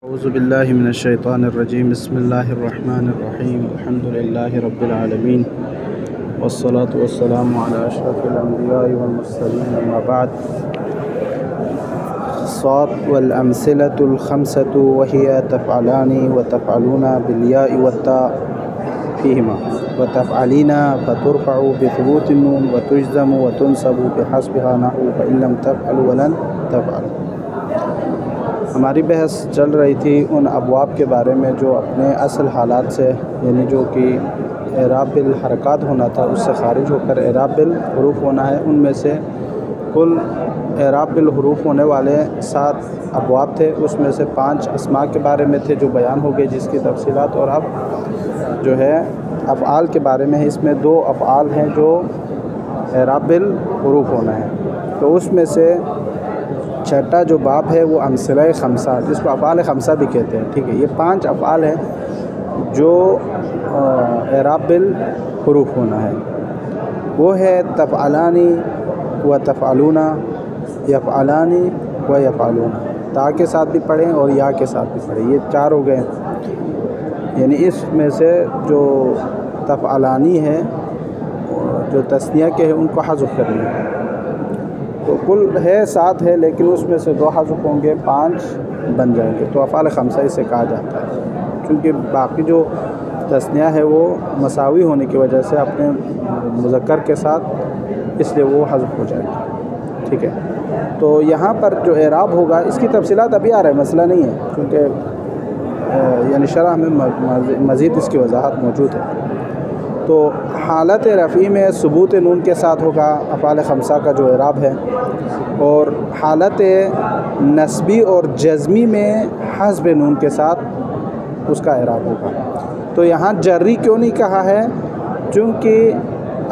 औज़ुबिल्लाहि मिनश्शैतानिर्रजीम बिस्मिल्लाहिर्रहमानिर्रहीम अल्हम्दुलिल्लाहि रब्बिल आलमीन वस्सलातु वस्सलामु अला अशरफिल अंबिया'i वल मुरसलीन अम्मा बअद। सात वल अमसिलतुल खम्सतु वहिया तफ़अलानी व तफ़अलूना बिल या'i वत्ता फ़ीहिमा व तफ़अलीना फ़तुरफ़अु बिथुबूतिन नून व तुजज़मु व तुनसबु बिहस्बिहा नहू फ़इन लम तफ़अलु वलन तफ़अलु। हमारी बहस चल रही थी उन अबवाब के बारे में जो अपने असल हालात से, यानी जो कि एराब बिल हरकत होना था उससे ख़ारिज होकर एराब बिल हुरूफ होना है। उनमें से कुल एराब बिल हुरूफ होने वाले 7 अबवाब थे, उसमें से 5 अस्मा के बारे में थे जो बयान हो गए जिसकी तफसीलात, और अब जो है अफ़आल के बारे में है। इसमें 2 अफ़आल हैं जो एराब बिल हुरूफ होना है। तो उसमें से छठा जो बाब है वो अमसिला खमसा, जिसको अफ़आल खमसा भी कहते हैं। ठीक है, ये 5 अफ़आल हैं जो एराब बिल हुरूफ होना है। वो है तफ़अलानी व तफ़अलूना, यफ़अलानी व यफ़अलूना। ता के साथ भी पढ़ें और या के साथ भी पढ़ें, ये 4 हो गए। यानी इसमें से जो तफ़अलानी है, जो तस्निया के हैं, उनको हज़्फ़ करनी है। तो कुल है 7 है, लेकिन उसमें से 2 हज़्फ़ होंगे, 5 बन जाएंगे। तो अफ़आल खमसा इसे कहा जाता है, क्योंकि बाकी जो तस्निया है वो मसावी होने की वजह से अपने मुज़क्कर के साथ, इसलिए वो हज़्फ़ हो जाएगी। ठीक है, तो यहाँ पर जो एराब होगा इसकी तफसीलात अभी आ रहा है, मसला नहीं है, क्योंकि यानी शरह में मज़ीद इसकी वजाहत मौजूद है। तो हालत रफ़ी में सुबूत नून के साथ होगा अफ़आल खमसा का जो एराब है, और हालत नस्बी और जज़मी में हस्ब नून के साथ उसका एराब होगा। तो यहाँ जर्री क्यों नहीं कहा है? क्योंकि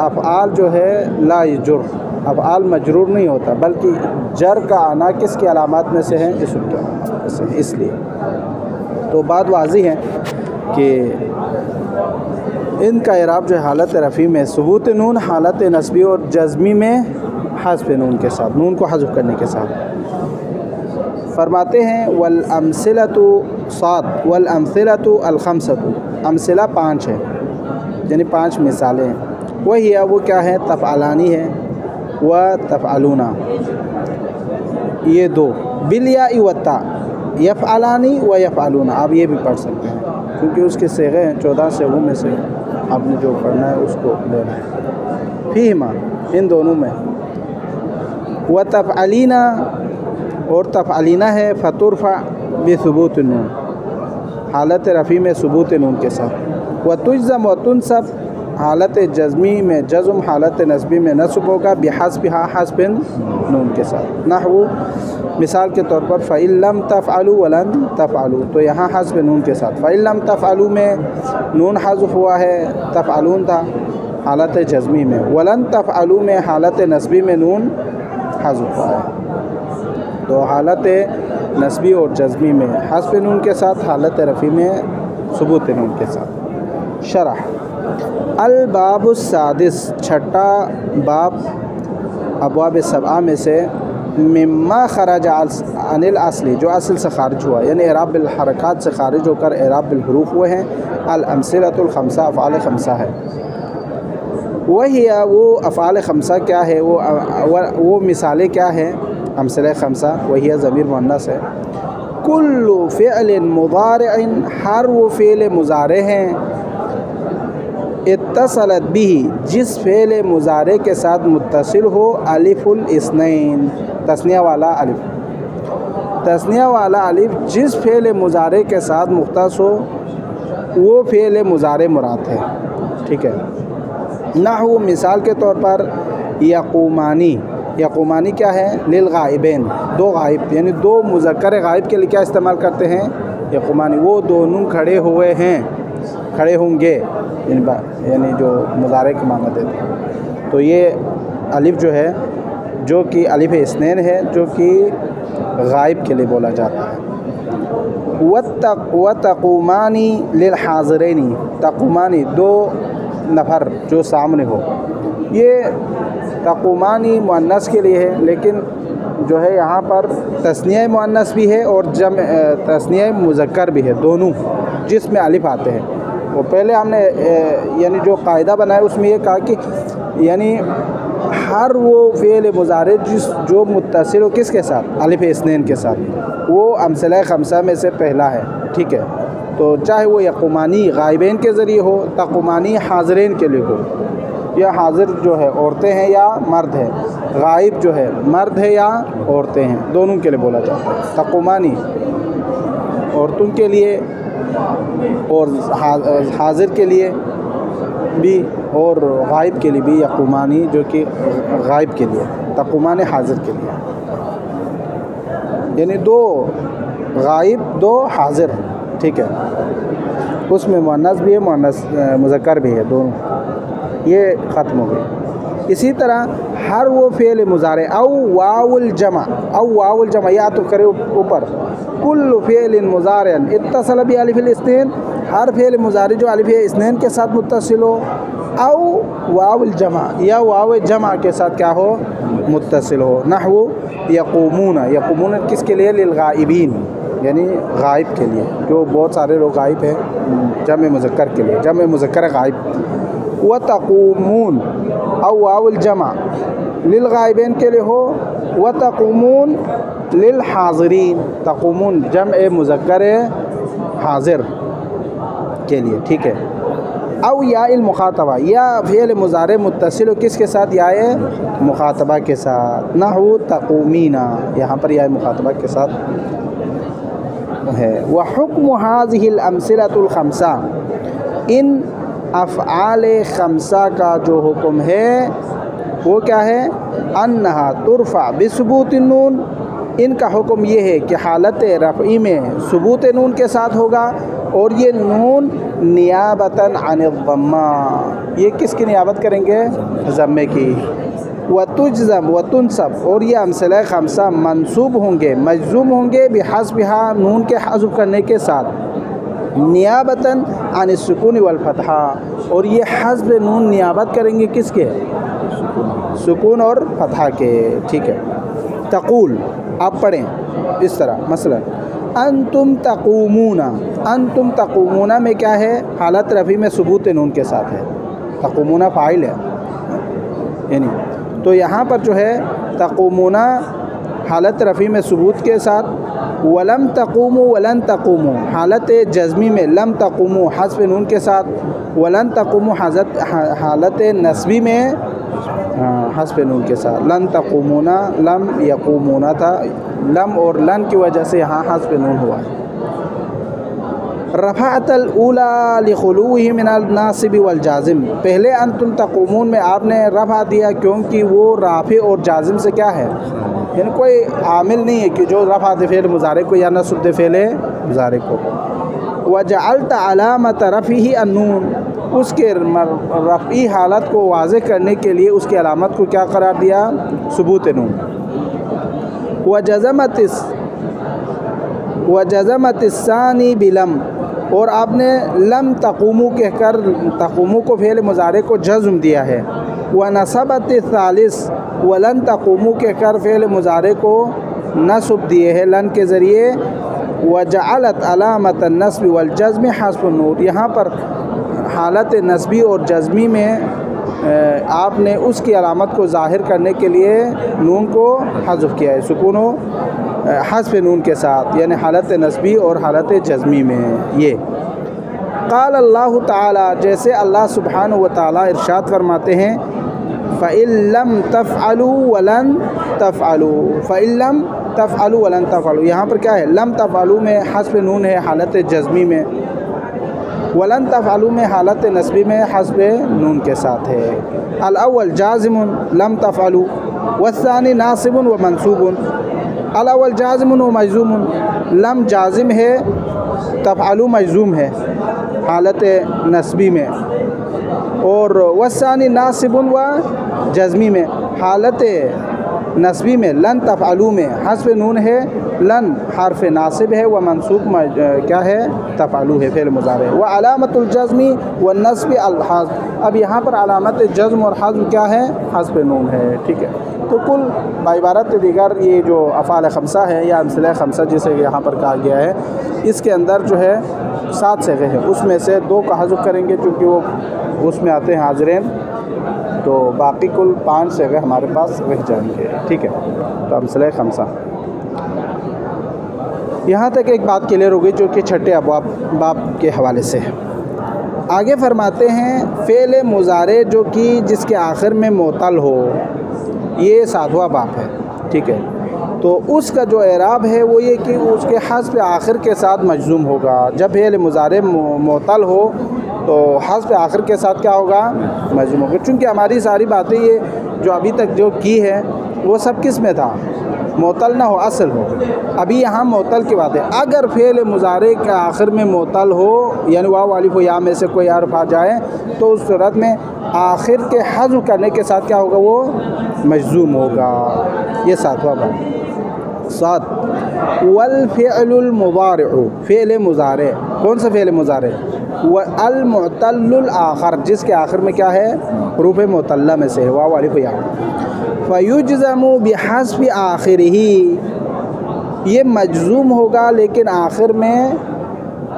अफ़आल जो है ला यजुर, अफ़आल मजरूर नहीं होता, बल्कि जर का आना किसकी अलामात में से है? इसम की अलामात में से है, इसलिए। तो बात वाज़िह है कि इनका एराब जो है हालत रफ़ी में सुबूत नून, हालत नस्बी और जज़मी में हस्ब नून के साथ, नून को हज़्फ़ करने के साथ। फरमाते हैं वल अमसिलतु सात वल अमसिलतु अल खम्सतु, अमसिला 5 है, यानी 5 मिसालें हैं। वही है, वो क्या है? तफ़अलानी है व तफ़अलूना, ये 2 बिल या'i वत्ता, यफ़अलानी व यफ़अलूना। आप ये भी पढ़ सकते हैं, क्योंकि उसके सेगे हैं, 14 सेगों में से आपने जो पढ़ना है उसको लेना है। फ़ीहिमा, इन दोनों में। व तफ़अलीना, और तफ़अलीना है फ़तुरफ़अ बिसुबूत नून, हालत रफ़ी में सुबूत नून के साथ। व तुजज़म व तुनसब, हालत जज़मी में जज़्म, हालत नस्बी में नस्ब होगा बिहस्बिहा, हस्ब नून के साथ। नहू, मिसाल के तौर पर फ़इन लम तफ़अलु वलन तफ़अलु, तो यहाँ हस्ब नून के साथ। फ़इन लम तफ़अलु में नून हज़्फ़ हुआ है, तफ़अलून था हालत जज़मी में। वलन तफ़अलु में हालत नस्बी में नून हज़्फ़ हुआ है। तो हालत नस्बी और जज़मी में हस्ब नून के साथ, हालत रफ़ी में सुबूत नून के साथ। शरह अल बाबुस सादिस, छठा बाब अबवाब 7 में से, मिम्मा खरज अनिल असली, जो असल से खारिज हुआ, यानी एराब बिल हरकत से खारिज होकर एराब बिल हुरूफ हुए हैं। अल अमसिलतुल खमसा, अफ़आल खमसा है। वही वो अफ़आल खमसा क्या है? वो मिसालें क्या हैं? अमसिला खमसा वही ज़मीर मुअन्नस है। कुल्लु फ़िअलिन मुज़ारिइन, हर वो फ़ेल मुज़ारे हैं, इत्तसलत बिही, जिस फ़ेल मुज़ारे के साथ मुत्तसिल हो अलिफ़ुल इस्नैन, तस्निया वाला अलिफ, तस्निया वाला अलिफ जिस फ़ेल मुज़ारे के साथ मुख्तस हो वो फ़ेल मुज़ारे मुराद है। ठीक है, नहू, मिसाल के तौर पर यक़ूमानी, यक़ूमानी क्या है? लिल गाइबैन, 2 गाइब, यानी 2 मुज़क्कर गाइब के लिए क्या इस्तेमाल करते हैं? यक़ूमानी, वो दोनों खड़े हुए हैं, खड़े होंगे, यानी जो मुज़ारे के माना देते हैं। तो ये अलिफ जो है, जो कि अलिफ इस्नैन है, जो कि गाइब के लिए बोला जाता है। व तक़ूमानी लिल हाज़िरैनी, तक़ूमानी 2 नफ़र जो सामने हो, ये तक़ूमानी मुअन्नस के लिए है, लेकिन जो है यहाँ पर तस्निया मुअन्नस भी है और तस्निया मुज़क्कर भी है, दोनों जिसमें अलिफ आते हैं। वो पहले हमने यानी जो कायदा बनाया उसमें ये कहा कि यानी हर वो फ़ेल मुज़ारे जो मुत्तसिल हो किसके साथ, अलिफ इस्नैन के साथ, वो अमसला खमसा में से पहला है। ठीक है, तो चाहे वो यक़ुमानी गायबैन के ज़रिए हो, तक़ुमानी हाज़िरैन के लिए हो, या हाज़िर जो है औरतें हैं या मर्द है, गायब जो है मर्द है या औरतें हैं, दोनों के लिए बोला जाता है। तक़ुमानी औरतों के लिए और हाज़िर के लिए भी और गायब के लिए भी, यक़ुमानी जो कि गायब के लिए, तक़ुमान हाज़िर के लिए, यानी दो गायब दो हाज़िर। ठीक है, उसमें मुअन्नस भी है मुज़क्कर भी है, दोनों ये ख़त्म हो गए। इसी तरह हर वो फ़ेल मुज़ारे औ वाउल जमा या तो करे ऊपर, कुल्लु फ़ेलिन मुज़ारिन इत्तसल बि अलिफ़िल इस्नैन, हर फ़ेल मुज़ारे जो अलिफ़ इस्नैन के साथ मुत्तसिल हो, औ वाउल जमा या वाव जमा के साथ क्या हो, मुत्तसिल हो। नहवु यक़ूमून किसके लिए, लिलगाइबीन यानी गायब के लिए, जो बहुत सारे लोग गायब हैं, जमे मुज़क्कर के लिए, जमे मुज़क्कर गायब। व तक़ूमून औ वाउल जमा लिल गायबैन के लिए हो, व तक़ूमून लिल हाज़िरीन, तक़ूमून जमे मुज़क्कर हाज़िर के लिए। ठीक है, औ या इल मुखातबा या फ़ेल मुज़ारे मुत्तसिल हो किसके साथ, या मुखातबा के साथ। नहु तक़ूमीना, यहाँ पर या मुखातबा के साथ है। व हुक्म हाज़िहिल अमसिलतुल खमसा, इन अफ़आल खमसा का जो हुक्म है वो क्या है, अन्नहा तुरफ़ा बिसुबूत नून, इनका हुक्म ये है कि हालत रफ़ई में सुबूत नून के साथ होगा, और ये नून नियाबतन अनिज़्ज़म्मा, ये किसकी नियाबत करेंगे, ज़म्मे की। व तुजज़म व तुनसब, और ये अमसला खमसा मंसूब होंगे, मजज़ूम होंगे बिहस्बिहा, नून के हज़्फ़ करने के साथ, नियाबतन अन सुकून वल फतहा, और ये हज़्फ़ नून नियाबत करेंगे किसके, सुकून और फतहा के। ठीक है, तक़ूल आप पढ़ें इस तरह, मसलन अंतुम तक़ूमूना में क्या है, हालत रफ़ी में सुबूत नून के साथ है, तक़ूमूना फ़ाइल है यानी, तो यहाँ पर जो है तक़ूमूना हालत रफ़ी में सुबूत के साथ, वलम तक़ूमू हालत जज़मी में, लम तक़ूमू हज़्फ़ नून के साथ, वलन तक़ूमू हालत नस्बी में हज़्फ़ नून के साथ, लन तक़ूमूना लम यक़ूमूना था, लम और लन की वजह से यहाँ हज़्फ़ नून हुआ है। रफ़अतल ऊला लिखुलूही मिनल नासिब वल जाज़िम, पहले अंतुम तक़ूमून में आपने रफ़ा दिया क्योंकि वो राफ़े और जाज़िम से क्या है, यानी कोई आमिल नहीं है कि जो रफ़ा दे फ़ेल मुज़ारे को या नस्ब दे फ़ेल मुज़ारे को। वजअल्त अलामत रफ़िही अन्नून, उसके रफ़ी हालत को वाज़े करने के लिए उसकी अलामत को क्या करार दिया, सुबूत नून। वजज़मतिस्सानी बिलम, और आपने लम तक़ूमू कहकर तक़ूमू को फ़ेल मुज़ारे को जज़्म दिया है। व नसबतिस्सालिस, वलन तक़ूमू कहकर फ़ेल मुज़ारे को नस्ब दिए है लन के ज़रिए। वजअलत अलामत नस्ब वल जज़्म हज़्फ़ नून, यहाँ पर हालत नस्बी और जज़मी में आपने उसकी अलामत को ज़ाहिर करने के लिए नून को हज़्फ़ किया है, सुकून हज़्फ़ नून के साथ, यानी हालत नस्बी और हालत जज़मी में। ये क़ाल अल्लाह ताला, जैसे अल्लाह सुब्हानहु व तआला इरशाद फरमाते हैं, फ़इल्लम तफ़अलू वलन तफ़अलू, फ़इल्लम तफ़अलू वलन तफ़अलू, यहाँ पर क्या है, लम तफ़अलू में हज़्फ़ नून है हालत जज़मी में, वलन तफ़अलू में हालत नस्बी में हज़्फ़ नून के साथ है। अल अव्वल जाज़िमुन लम तफ़अलू, वस्सानी नासिबुन व मंसूबुन। अल अव्वल जाज़िमुन व मजज़ूमुन, लम जाज़िम है, तफ़अलू मजज़ूम है हालत नस्बी में, और वस्सानी नासिबुन व जज़मी में, हालत नस्बी में लन तफ़अलू में हज़्फ़ नून है, लन हर्फ़ नासिब है, व मंसूब क्या है, तफ़अलू है फ़ेल मुज़ारे। व अलामतुल जज़्मी व नस्ब अल हज़्फ़, अब यहाँ पर अलामत जज़्म और हज़्फ़ क्या है, हज़्फ़ नून है। ठीक है, तो कुल बाइबारत दीगर ये जो अफ़ाल खमसा है या अमसिला खमसा जिसे यहाँ पर कहा गया है, इसके अंदर जो है 7 सिग़े हैं, उसमें से 2 का हज़्फ़ करेंगे क्योंकि वो उसमें आते हैं हाज़िरैन, तो बाकी कुल 5 सिग़े हमारे पास रह जाएंगे। ठीक है, तो अमसिला खमसा यहाँ तक एक बात क्लियर हो गई जो कि छठे अबवाब बाब के हवाले से है। आगे फरमाते हैं फ़ेल मुज़ारे जो कि जिसके आखिर में मोतल हो, ये 7वां बाब है। ठीक है, तो उसका जो एराब है वो ये कि उसके हस्फ़ आखिर के साथ मजज़ूम होगा। जब फ़ेल मुज़ारे मोतल हो तो हस्फ़ आखिर के साथ क्या होगा, मजज़ूम होगा। चूँकि हमारी सारी बातें ये जो अभी तक जो की है वो सब किस में था, मोतल ना हो, असल हो। अभी यहाँ मोतल की बात है। अगर फ़ेल मुज़ारे के आखिर में मोतल हो, यानी वाव अलिफ हो या में से कोई हर्फ आ जाए, तो उस सूरत में आखिर के हज़्फ़ करने के साथ क्या होगा, वो मजज़ूम होगा। ये 7वां बाब। 7 वल फ़िअलुल मुज़ारिउ, फ़ेल मुज़ारे, कौन सा फ़ेल मुज़ारे, वल मुअतल्लुल आखिर, जिसके आखिर में क्या है, हुरूफ़ मुअतल्ला में से है, वाव अलिफ या। फ़युजज़मु बिहस्फ़ि आखिरिही, ये मजज़ूम होगा लेकिन आखिर में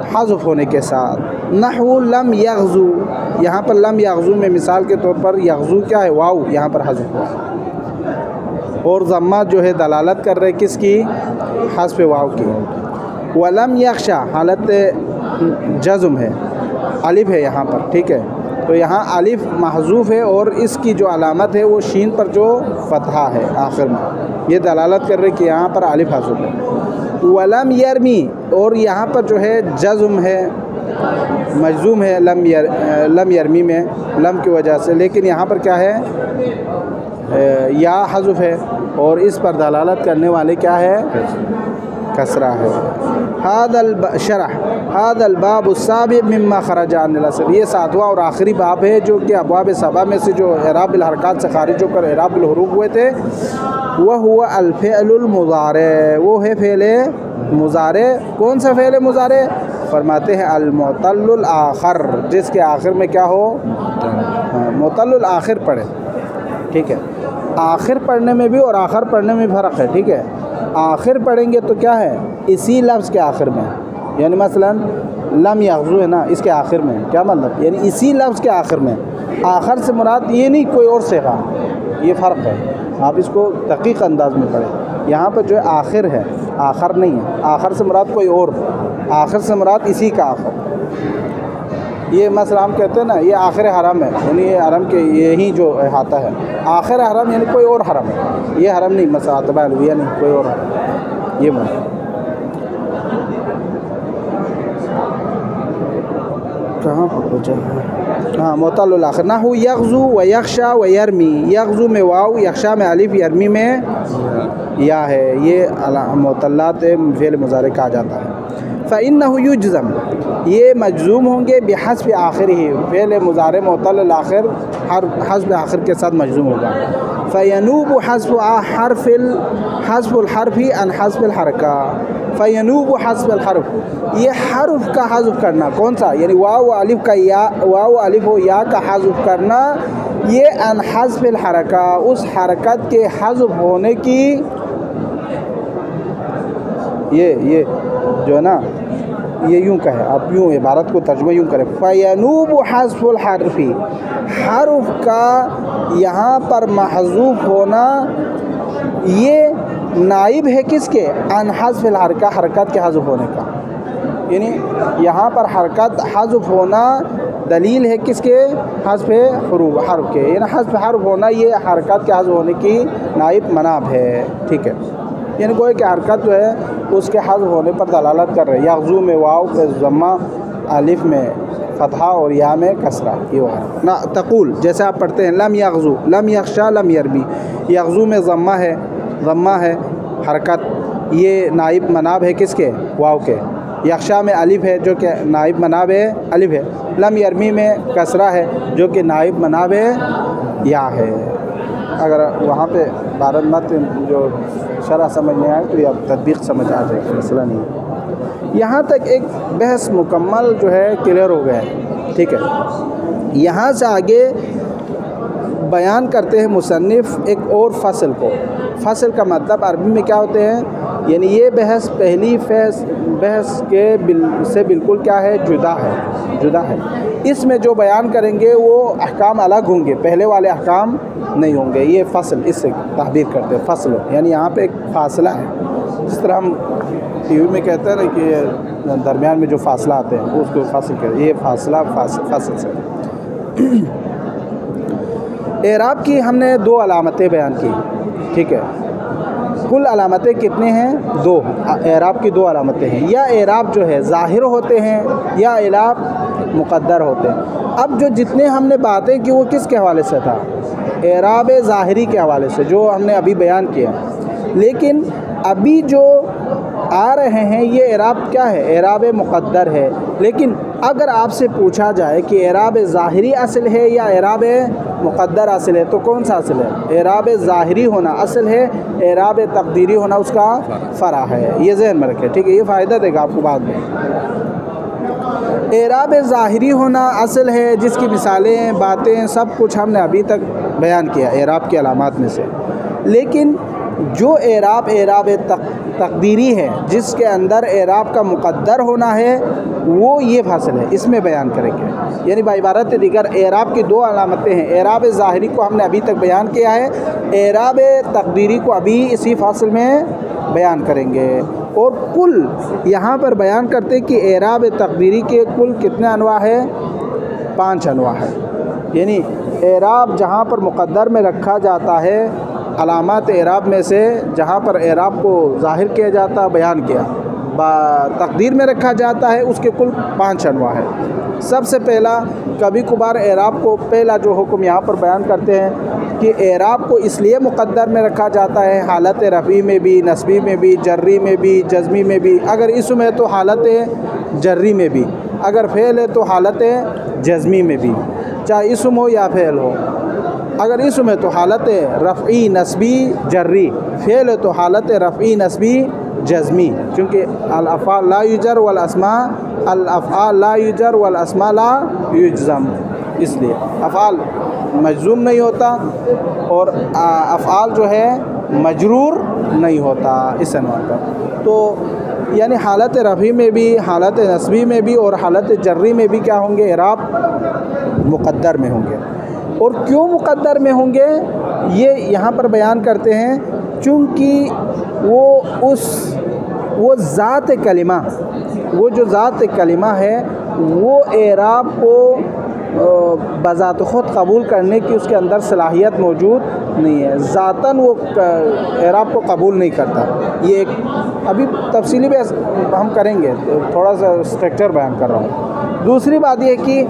हज़्फ़ होने के साथ। नहवु लम यग़ज़ू, यहाँ पर लम यग़ज़ू में मिसाल के तौर पर यग़ज़ू क्या है, वाव यहाँ पर हज़्फ़ हुआ, और ज़म्मा जो है दलालत कर रहे किसकी, हस्फ़ वाव की। वलम यख़शा हालत जज़्म है, अलिफ है यहाँ पर। ठीक है, तो यहाँ अलिफ महज़ूफ़ है और इसकी जो अलामत है वो शीन पर जो फ़तहा है आखिर में, ये दलालत कर रहे कि यहाँ पर अलिफ हज़ूफ़ है। वलम यरमी, और यहाँ पर जो है जज़्म है, मजज़ूम है लम यरमी में लम की वजह से, लेकिन यहाँ पर क्या है, या हज़ूफ़ है और इस पर दलालत करने वाले क्या है, कसरा है। हादल शरह हादल बाब साबिक़ मिम्मा खरजा अनिल असल, ये 7वां और आखिरी बाब है जो कि अबवाब 7 में से जो इराब बिल हरकत से खारिज होकर इराब बिल हुरूफ हुए थे, वह हुआ अल फ़िअलुल मुज़ारे, वो है फ़ेल मुज़ारे। कौन सा फ़ेल मुज़ारे, फरमाते हैं अल मुअतल्लुल आखिर, जिसके आखिर में क्या हो, मुअतल्लुल आखिर पढ़े। ठीक है, आखिर पढ़ने में भी और आखिर पढ़ने में फ़र्क है। ठीक है, आखिर पढ़ेंगे तो क्या है, इसी लफ्ज़ के आखिर में, यानी मसलन लम यग़ज़ू है ना, इसके आखिर में क्या मतलब, यानी इसी लफ्ज़ के आखिर में। आखिर से मुराद ये नहीं कोई और सिगा, ये फ़र्क है, आप इसको दक़ीक़ अंदाज में पढ़ें। यहाँ पर जो है आखिर है, आखिर नहीं है। आखिर से मुराद कोई और, आखिर से मुराद इसी का आखिर। ये मसला हम कहते हैं ना, ये आखिर हरम है, यानी ये हरम के यही जो अहाता है, आखिर हरम यानी कोई और हरम है, ये हरम नहीं, मसला तबालविया नहीं, कोई और हरम, ये बात। कहाँ पर पहुँचा, हाँ, मुअतल्लुल आखिर। नहु यग़ज़ू व यख़शा व यरमी, यग़ज़ू में वाव, यख़शा में अलिफ, यरमी में या है, ये मुअतल्लात फ़ेल मुज़ारे कहा जाता है। फ़इन्नहु युजज़म, ये मजज़ूम होंगे बिहस्फ़ आखिरिही, फ़ेल मुज़ारे मुअतल्लुल आखिर हस्फ़ आखिर के साथ मजज़ूम होगा। फ़यनूबु हस्फ़ुल हर्फ़ी अन हस्फ़िल हरका, फ़यनूबु हस्फ़ुल हर्फ़, ये हर्फ़ का हज़्फ़ करना, कौन सा, यानी वाव अलिफ का या, वाव अलिफ हो या का हज़्फ़ करना, ये अन हस्फ़िल हरका, उस हरकत के हज़्फ़ होने की, ये जो है ना, ये यूँ कहे, आप यूँ इबारत को तर्जुमा यूँ करें, फ़यनूबु हस्फ़ुल हर्फ़ी, हर्फ़ का यहाँ पर महज़ूफ़ होना, ये नाइब है किसके, अन हस्फ़िल हरका, हरकत के हज़्फ़ होने का, यानी यहाँ पर हरकत हज़्फ़ होना दलील है किसके, हस्फ़ हर्फ़ के, यानी हस्फ़ हर्फ़ होना ये हरकत के हज़्फ़ होने की नाइब मनाब है। ठीक है, यानी कोई की हरकत जो है उसके हज़्फ़ होने पर दलालत कर रहे हैं। यग़ज़ू में वाव पे ज़म्मा, अलिफ में फ़तहा और या में कसरा, ये वगैरह ना। तक़ूल, जैसे आप पढ़ते हैं लम यग़ज़ू, लम यख़शा, लम यरमी, यग़ज़ू में ज़म्मा है हरकत, ये नाइब मनाब है किसके, वाव के। यख़शा में अलिफ है जो कि नाइब मनाब है, अलिफ है। लम यरमी में कसरा है जो कि नाइब मनाब है, या है। अगर वहाँ पे बारह मत जो शरह समझ में आए तो या तदबीक़ समझ आ जाएगी, मसला नहीं। यहाँ तक एक बहस मुकम्मल जो है क्लियर हो गया है। ठीक है, यहाँ से आगे बयान करते हैं मुसन्निफ़ एक और फ़सल को। फ़सल का मतलब अरबी में क्या होते हैं, यानी ये बहस पहली बहस के से बिल्कुल क्या है, जुदा है। इसमें जो बयान करेंगे वो अहकाम अलग होंगे, पहले वाले अहकाम नहीं होंगे। ये फ़सल, इससे ताबीर करते हैं फ़सल, यानी यहाँ पे एक फ़ासला है। जिस तरह हम टीवी में कहते हैं ना कि दरमियान में जो फ़ासला आते हैं उसको फ़सल कहते हैं, ये फ़ासला फ़सल से। एराब की हमने 2 अलामतें बयान की, ठीक है। कुल अलामतें कितने हैं? 2। एराब की 2 अलामतें हैं। या एराब जो है ज़ाहिर होते हैं या एराब मुक़द्दर होते हैं। अब जो जितने हमने बातें की वो किसके हवाले से था? एराब ज़ाहिरी के हवाले से, जो हमने अभी बयान किया। लेकिन अभी जो आ रहे हैं ये एराब क्या है? एराब मुक़द्दर है। लेकिन अगर आपसे पूछा जाए कि एराब ज़ाहिरी असल है या एराब मुक़द्दर असल है, तो कौन सा असल है? एराब ज़ाहिरी होना असल है, एराब तक़दीरी होना उसका फ़रा है। ये ज़हन में रखें, ठीक है। ये फ़ायदा देगा आपको बाद में। एराब ज़ाहिरी होना असल है, जिसकी मिसालें, बातें, सब कुछ हमने अभी तक बयान किया एराब की अलामात में से। लेकिन जो एराब तक़दीरी है, जिसके अंदर एराब का मुक़द्दर होना है, वो ये फ़ासल है, इसमें बयान करेंगे। यानी बाइबारत दीगर एराब की 2 अलामतें हैं। एराब ज़ाहिरी को हमने अभी तक बयान किया है, एराब तक़दीरी को अभी इसी फ़ासल में बयान करेंगे। और कुल यहाँ पर बयान करते हैं कि एराब तक़दीरी के कुल कितने अनवा है? 5 अनवा है। यानी एराब जहाँ पर मुक़द्दर में रखा जाता है, अलामात एराब में से जहाँ पर एराब को ज़ाहिर किया जाता है, बयान किया, तक़दीर में रखा जाता है, उसके कुल 5 अनवा है। सबसे पहला, कभी कभार एराब को पहला जो हुक्म यहाँ पर बयान करते हैं कि एराब को इसलिए मुक़द्दर में रखा जाता है, हालत रफ़ी में भी, नस्बी में भी, जर्री में भी, जज़मी में भी। अगर इसम है तो हालत जर्री में भी, अगर फ़ेल है तो हालत जज़मी में भी, चाहे इसम हो या फ़ेल हो। अगर इसम है तो हालत रफ़ी नस्बी जर्री, फ़ेल है तो हालत रफ़ी नस्बी जज़मी। क्योंकि अल-अफ़आल ला युजर वल अस्मा, अल-अफ़आल ला युजर वल अस्मा ला युजज़म, इसलिए अफ़आल मजज़ूम नहीं होता और अफ़आल जो है मजरूर नहीं होता इस अनवा का। तो यानी हालत रफ़ी में भी, हालत नस्बी में भी और हालत जर्री में भी क्या होंगे? एराब मुक़द्दर में होंगे। और क्यों मुक़द्दर में होंगे ये यहाँ पर बयान करते हैं, चूँकि वो ज़ात कलिमा, वो जो ज़ात कलिमा है वो एराब को बज़ात ख़ुद कबूल करने की उसके अंदर सलाहियत मौजूद नहीं है। ज़ातन वो एराब को कबूल नहीं करता। ये एक अभी तफसीली भी हम करेंगे, थोड़ा सा स्ट्रक्चर बयान कर रहा हूँ। दूसरी बात यह कि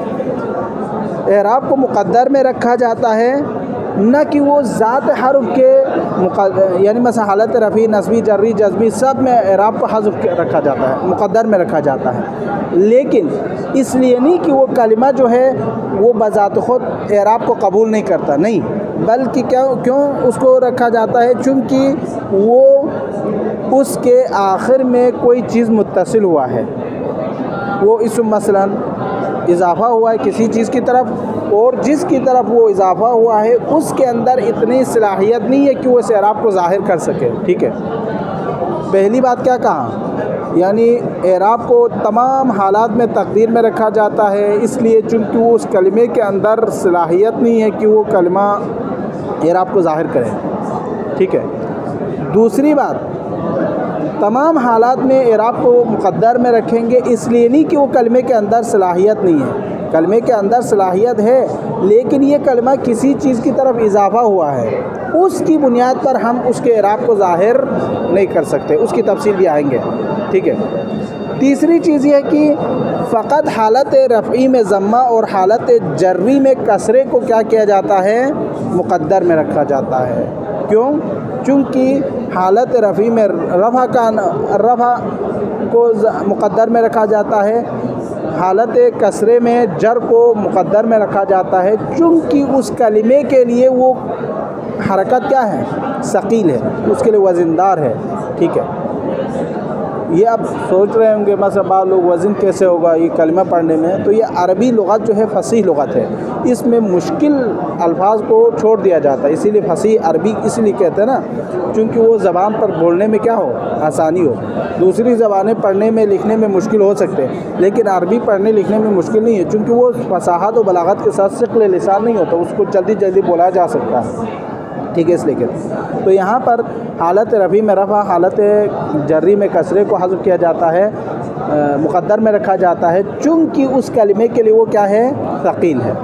एराब को मुक़द्दर में रखा जाता है, न कि वो ज़ात हर्फ के यानी मसा हालत रफ़ी नस्बी जर्री जज़मी सब में एराब को हज़्फ़ रखा जाता है, मुक़द्दर में रखा जाता है। लेकिन इसलिए नहीं कि वो कलिमा जो है वो बज़ात ख़ुद एराब को कबूल नहीं करता, नहीं, बल्कि क्यों उसको रखा जाता है? चूँकि वो उसके आखिर में कोई चीज़ मुत्तसिल हुआ है, वो इसम मसलन इजाफ़ा हुआ है किसी चीज़ की तरफ, और जिसकी तरफ वो इजाफ़ा हुआ है उसके अंदर इतनी सलाहियत नहीं है कि वो इस एराब को ज़ाहिर कर सके, ठीक है। पहली बात क्या कहा, यानी एराब को तमाम हालात में तक़दीर में रखा जाता है, इसलिए चूँकि वो उस कलिमे के अंदर सलाहियत नहीं है कि वो कलिमा एराब को ज़ाहिर करे, ठीक है। दूसरी बात, तमाम हालात में एराब को मुक़द्दर में रखेंगे इसलिए नहीं कि वो कलमे के अंदर सलाहियत नहीं है, कलमे के अंदर सलाहियत है, लेकिन ये कलमा किसी चीज़ की तरफ इजाफ़ा हुआ है, उसकी बुनियाद पर हम उसके एराब को ज़ाहिर नहीं कर सकते। उसकी तफसील भी आएंगे, ठीक है। तीसरी चीज़ यह कि फ़कत हालत रफ़ी में ज़म्मा और हालत जर्री में कसरे को क्या किया जाता है? मुक़द्दर में रखा जाता है। क्यों? चूँकि हालत रफ़ी में रफ़ा को मुक़द्दर में रखा जाता है, हालत कसरे में जर को मुक़द्दर में रखा जाता है, चूँकि उस कलिमे के लिए वो हरकत क्या है? सकील है, उसके लिए वज़नदार है, ठीक है। ये आप सोच रहे होंगे मतलब बाद लोग वज़न कैसे होगा ये कलमा पढ़ने में, तो ये अरबी लुग़त जो है फ़सीह लुग़त है, इसमें मुश्किल अल्फाज को छोड़ दिया जाता है, इसीलिए फ़सीह अरबी इसलिए कहते हैं ना, क्योंकि वो ज़बान पर बोलने में क्या हो, आसानी हो। दूसरी ज़बानें पढ़ने में लिखने में मुश्किल हो सकते हैं, लेकिन अरबी पढ़ने लिखने में मुश्किल नहीं है, क्योंकि वो फसाहत और बलागत के साथ शक्ल लिसान नहीं होता, उसको जल्दी जल्दी बोला जा सकता है, ठीक है। इसलिए कहते तो यहाँ पर हालत रफ़ी में रफ़ा, हालत जर्री में कसरे को हज़्फ़ किया जाता है, मुक़द्दर में रखा जाता है, चूँकि उस कलिमे के लिए वो क्या है, सक़ील है।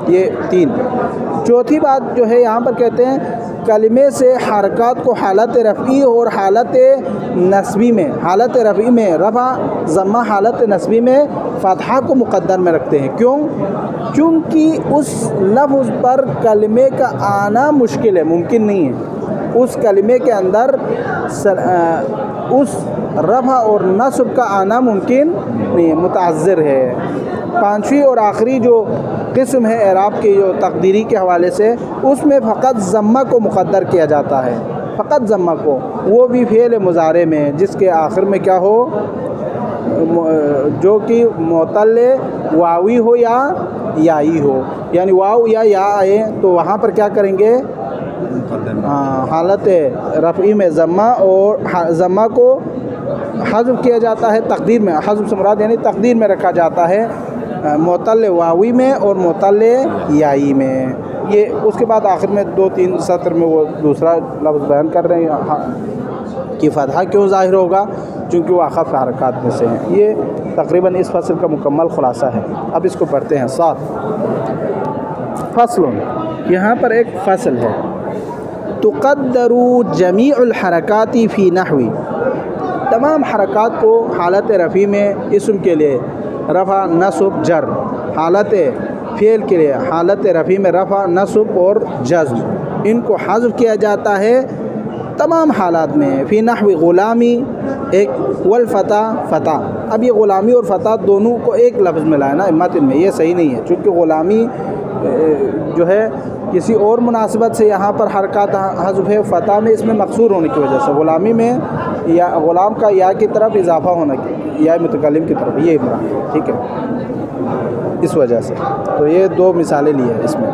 ये 3। चौथी बात जो है यहाँ पर कहते हैं कलिमे से हरकत को हालत रफ़ी और हालत नस्बी में, हालत रफ़ी में रफ़ा ज़म्मा, हालत नस्बी में फ़तहा को मुक़द्दर में रखते हैं। क्यों? क्योंकि उस लफ्ज़ पर कलिमे का आना मुश्किल है, मुमकिन नहीं है। उस कलिमे के अंदर उस रफ़ा और नस्ब का आना मुमकिन नहीं है, मुतअज़्ज़िर है। 5वीं और आखिरी जो किस्म है एराब की, जो तक़दीरी के हवाले से, उसमें फ़क़त ज़म्मा को मुक़द्दर किया जाता है, फ़क़त ज़म्मा को, वो भी फ़ेल मुज़ारे में जिसके आखिर में क्या हो, जो कि मुअत्तल वावी हो या याई हो, यानी वाव या आए तो वहाँ पर क्या करेंगे, हालत रफ़ी में ज़म्मा और ज़म्मा को हज़्फ़ किया जाता है, तक़दीर में, हज़्फ़ से मुराद यानी तक़दीर में रखा जाता है, मुअत्तल वावी में और मुअत्तल याई में। ये उसके बाद आखिर में 2-3 सत्र में वो दूसरा लफ्ज़ बयान कर रहे हैं कि फ़तहा क्यों ज़ाहिर होगा, चूँकि वो अख़फ़ हरकत में से हैं। ये तकरीबन इस फ़सल का मुकम्मल ख़ुलासा है। अब इसको पढ़ते हैं। 7 फ़स्लुन, यहाँ पर एक फ़सल है, तुक़द्दरु जमीउल हरकाति फ़ी नहवी, तमाम हरकात को हालत रफ़ी में इस्म के लिए रफ़ा नस्ब जर, हालत फ़ेल के लिए हालत रफ़ी में रफ़ा नस्ब और जज़्म, इनको हज़्फ़ किया जाता है तमाम हालात में। फ़ी नहवी ग़ुलामी एक, वल फ़ता फ़ता। अब ये ग़ुलामी और फ़ता दोनों को एक लफ्ज़ में लाया ना मतिन में, ये सही नहीं है, चूँकि ग़ुलामी जो है किसी और मुनासिबत से यहाँ पर हरकत हज़्फ़ है, फ़ता में इसमें मक़सूर होने की वजह से, ग़ुलामी में या ग़ुलाम का या की तरफ इजाफ़ा होने की, या मुतकल्लिम की तरफ, ये इमरान, ठीक है, इस वजह से। तो ये 2 मिसालें ली है इसमें।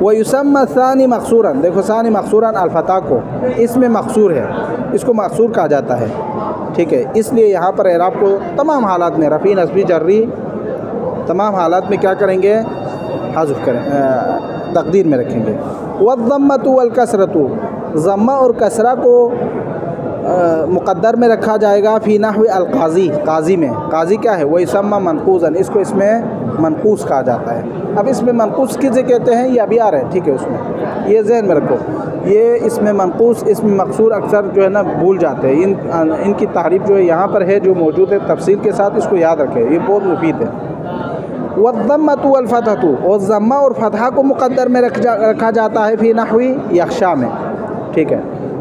व युसम्मा सानी मक़सूरन, देखो सानी मक़सूरन अल-फ़ता को इसमें मक़सूर है, इसको मक़सूर कहा जाता है, ठीक है। इसलिए यहाँ पर एराब को तमाम हालात में रफ़ी नस्बी जर्री तमाम हालात में क्या करेंगे, हज़्फ़ करें, तक़दीर में रखेंगे। वज़्ज़म्मतु वल कसरतु, ज़म्मा और कसरा को मुक़द्दर में रखा जाएगा। फ़ी नहवी अल-क़ाज़ी, क़ाज़ी में, क़ाज़ी क्या है, वही सम्मा मनक़ूज़न, इसको इसमें मनक़ूस कहा जाता है। अब इसमें मनक़ूस किसे कहते हैं ये अभी आ रहा है, ठीक है, उसमें ये ज़हन में रखो। ये इसमें मनक़ूस इसमें मक़सूर अक्सर जो है ना भूल जाते हैं, इनकी तारीफ़ जो है यहाँ पर है, जो मौजूद है तफसील के साथ, इसको याद रखें, ये बहुत मुफीद है। वज़्ज़म्मतु वल फ़तहतु, और ज़म्मा और फ़तहा को मुक़द्दर में रखा जाता है। फ़ी नहवी यख्शा में, ठीक है।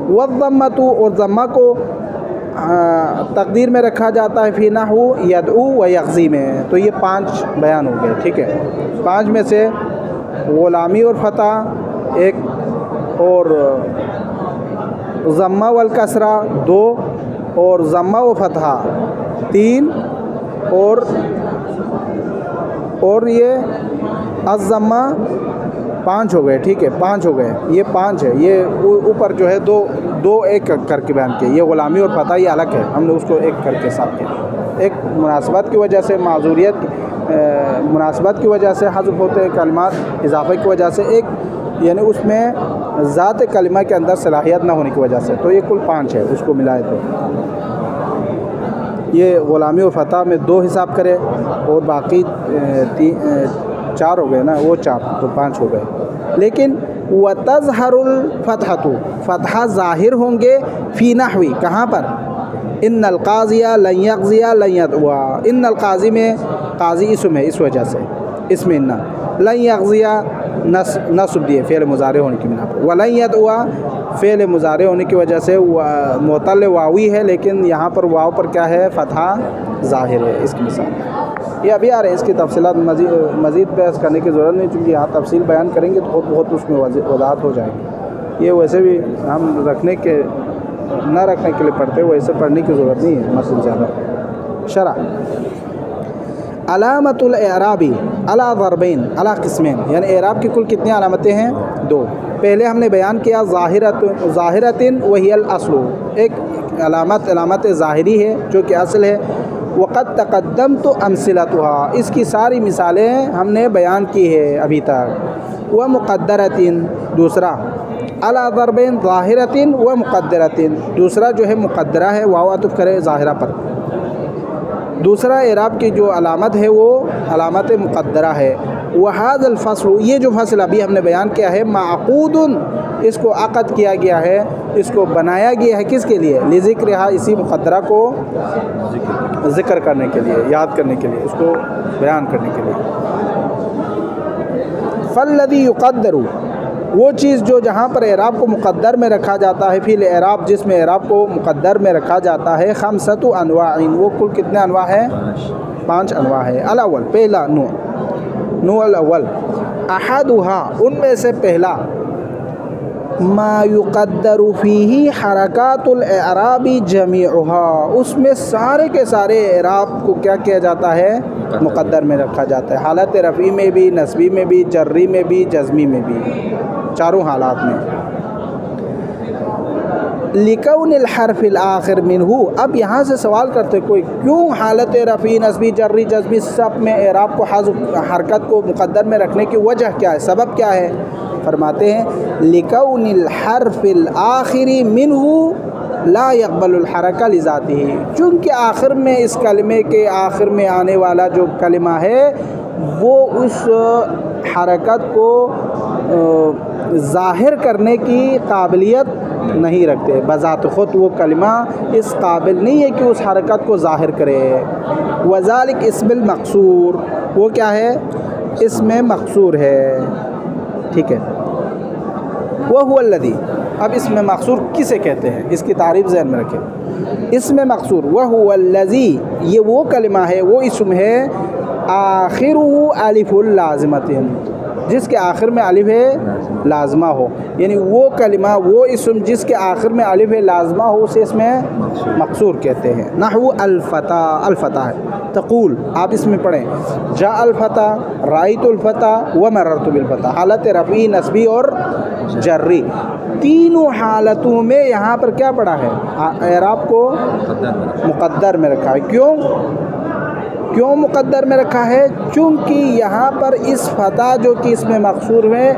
वज़्ज़म्मतु और ज़म्मा को तक़दीर में रखा जाता है। फ़ी नहू यदऊ व यग़ज़ी में। तो ये 5 बयान हो गए, ठीक है। 5 में से ग़ुलामी और फ़तह एक, और ज़म्मा वल कसरा 2, और ज़म्मा व फ़तह 3, और ये अज़्ज़म्मा 5 हो गए, ठीक है, 5 हो गए, ये 5 है। ये ऊपर जो है दो एक करके बयान किए, ये ग़ुलामी और फ़तह ये अलग है, हमने उसको एक करके साथ किया। एक मुनासबत की वजह से, माज़ूरियत मुनासबत की वजह से हज़्फ़ होते हैं कलमात, इजाफ़े की वजह से, एक यानी उसमें ज़ात कलिमा के अंदर सलाहियत ना होने की वजह से। तो ये कुल 5 है, उसको मिलाए तो ये ग़ुलामी और फ़तह में 2 हिसाब करें, और बाकी 4 हो गए ना, वो 4, तो 5 हो गए। लेकिन व तज़हरुल फ़तहतु, फ़तहा ज़ाहिर होंगे। फ़ी नहवी, कहाँ पर, इन्नल क़ाज़िया लन यग़ज़िया लन यदवा, इन्नल क़ाज़ी में क़ाज़ी इसम है, इस वजह से इसमें इन्ना, लन यग़ज़िया नस्ब दिए फ़ेल मुज़ारे होने की बिना पर, वलन यदवा फ़ेल मुज़ारे होने की वजह से मुअत्तल वावी है, लेकिन यहाँ पर वाव पर क्या है, फ़तहा ज़ाहिर है। इसकी मिसाल ये अभी आ रहे हैं, इसकी तफसीलात मज़ीद बहस करने की ज़रूरत नहीं, चूँकि यहाँ तफसील बयान करेंगे तो बहुत उसमें वज़ाहत हो जाएगी। ये वैसे भी हम रखने के न रखने के लिए पढ़ते, वैसे पढ़ने की ज़रूरत नहीं है मतलब ज़्यादा। शरा अलामतुल एराबी अला ज़रबैन अला क़िस्मैन, यानी एराब की कुल कितनी अलामतें हैं? 2। पहले हमने बयान किया ज़ाहिरतिन वहियल अस्लु, एक अलामत ज़ाहिरी है जो कि असल है। वक़द तक़द्दम तो अमसिलतुहा, इसकी सारी मिसालें हमने बयान की है अभी तक। व मुक़द्दरतिन, दूसरा अला ज़रबैन ज़ाहिरतिन व मुक़द्दरतिन, दूसरा जो है मुक़द्दरा है, वाव अतफ़ करे ज़ाहिरा पर। दूसरा एराब की जो अलामत है वो अलामत मुक़द्दरा है। वहाज़ल फ़स्ल, ये जो फ़स्ल अभी हमने बयान किया है, माक़ूदुन, इसको अक़द किया गया है, इसको बनाया गया है किसके लिए? लिज़िक्रिहा, इसी मुक़द्दरा को ज़िक्र करने के लिए, याद करने के लिए, उसको बयान करने के लिए। फ़ल्लज़ी युक़द्दरु, वो चीज़ जो जहाँ पर एराब को मुक़द्दर में रखा जाता है, फिल एराब जिसमें एराब को मुक़द्दर में रखा जाता है, ख़म्सतु अनवाइन, वो कुल कितने अनवा है? 5 अनवा है। अल-अव्वल, पहला नू अल-अव्वल, अहदुहा, उनमें से पहला, मा युक़द्दरु फ़ीही हरकातुल एराबी जमीउहा, उसमें सारे के सारे एराब को क्या किया जाता है? मुक़द्दर में रखा जाता है। हालत रफ़ी में भी, नस्बी में भी, जर्री में भी, जज़मी में भी, चारों हालात में। लिकौनिल हर्फ़िल आखिर मिनहु, अब यहाँ से सवाल करते कोई, क्यों हालत रफ़ी, नस्बी, जर्री, जज़मी सब में एराब को हरकत को मुक़द्दर में रखने की वजह क्या है, सबब क्या है? फरमाते हैं लिकौनिल हर्फ़िल आखिरी मिनहु ला यक़बलुल हरका लिज़ातिही, चूँकि आखिर में, इस कलिमे के आखिर में आने वाला जो कलिमा है वो उस हरकत को ज़ाहिर करने की काबिलियत नहीं रखते। बज़ात ख़ुद वो कलिमा इस काबिल नहीं है कि उस हरकत को ज़ाहिर करे। वज़ालिक इस्मिल मक़सूर, वो क्या है? इसमें मक़सूर है, ठीक है। वह हुवल्लज़ी, अब इसमें मक़सूर किसे कहते हैं, इसकी तारीफ़ ज़हन में रखें। इसमें मक़सूर वह हुवल्लज़ी, ये वो कलिमा है, वो इस्म है, आखिरुहु अलिफ़ुल लाज़िमतिन, जिसके आखिर में अलिफ है लाज़िमा हो, यानी वो कलिमा, वो इस्म जिसके आखिर में अलिफ है लाज़िमा हो, उसे इसमें मक़सूर कहते हैं। नहwu अल-फ़ता, अल-फ़ता है। तक़ूल, आप इसमें पढ़ें जा अल-फ़ता, राइतुल फ़ता व मररतु बिल फ़ता, हालत रफ़ी, नस्बी और जर्री, तीनों हालतों में यहाँ पर क्या पढ़ा है? एराब को मुक़द्दर में रखा है। क्यों मुक़द्दर में रखा है? चूँकि यहाँ पर इस फ़ता जो कि इसमें मक़सूर है,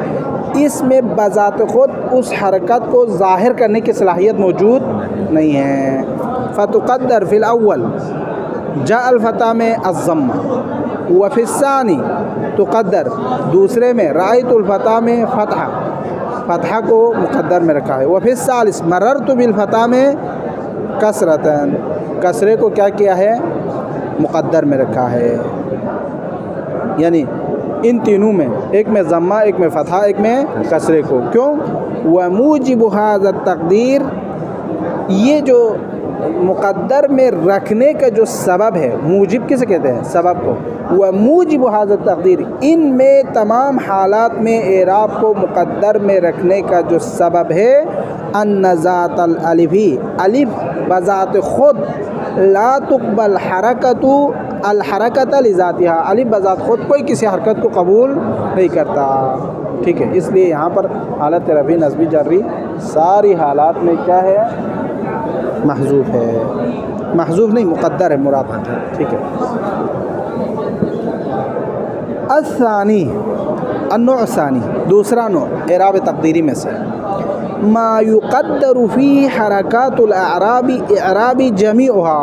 इसमें बज़ात ख़ुद उस हरकत को ज़ाहिर करने की सलाहियत मौजूद नहीं है। फ़तुक़द्दर फ़िल अव्वल जा अल-फ़ता में अज़्ज़म्मा, व फ़िस्सानी तुक़द्दर, दूसरे में राइतुल फ़ता में फ़तहा को मुक़द्दर में रखा है। व फ़िस्सालिस मररतु बिल फ़ता में कसरतन, कसरे को क्या किया है? मुक़द्दर में रखा है। यानी इन तीनों में, एक में ज़म्मा, एक में फ़तहा, एक में कसरे को। क्यों? व मूजिबु हाज़ा तक़दीर, ये जो मुक़द्दर में रखने का जो सबब है, मूजिब किसे कहते हैं? सबब को। व मूजिबु हाज़ा तक़दीर, इनमें तमाम हालात में एराब को मुक़द्दर में रखने का जो सबब है, अन्न ज़ातल अलिफ़ी, अलिफ़ बज़ात ख़ुद ला तुक़बल हरकतु अल हरकत लिज़ातिहा, अलिफ़ बज़ात ख़ुद कोई किसी हरकत को कबूल नहीं करता, ठीक है। इसलिए यहाँ पर हालत रफ़ी, नस्बी, जर्री सारी हालात में क्या है? महज़ूफ़ है। महज़ूफ़ नहीं, मुक़द्दर है मुराद, ठीक है। अस्सानी, अन्नौ सानी, दूसरा नौ एराब तक़दीरी में से, मा युक़द्दरु फ़ी हरकातुल एराबी जमीउहा,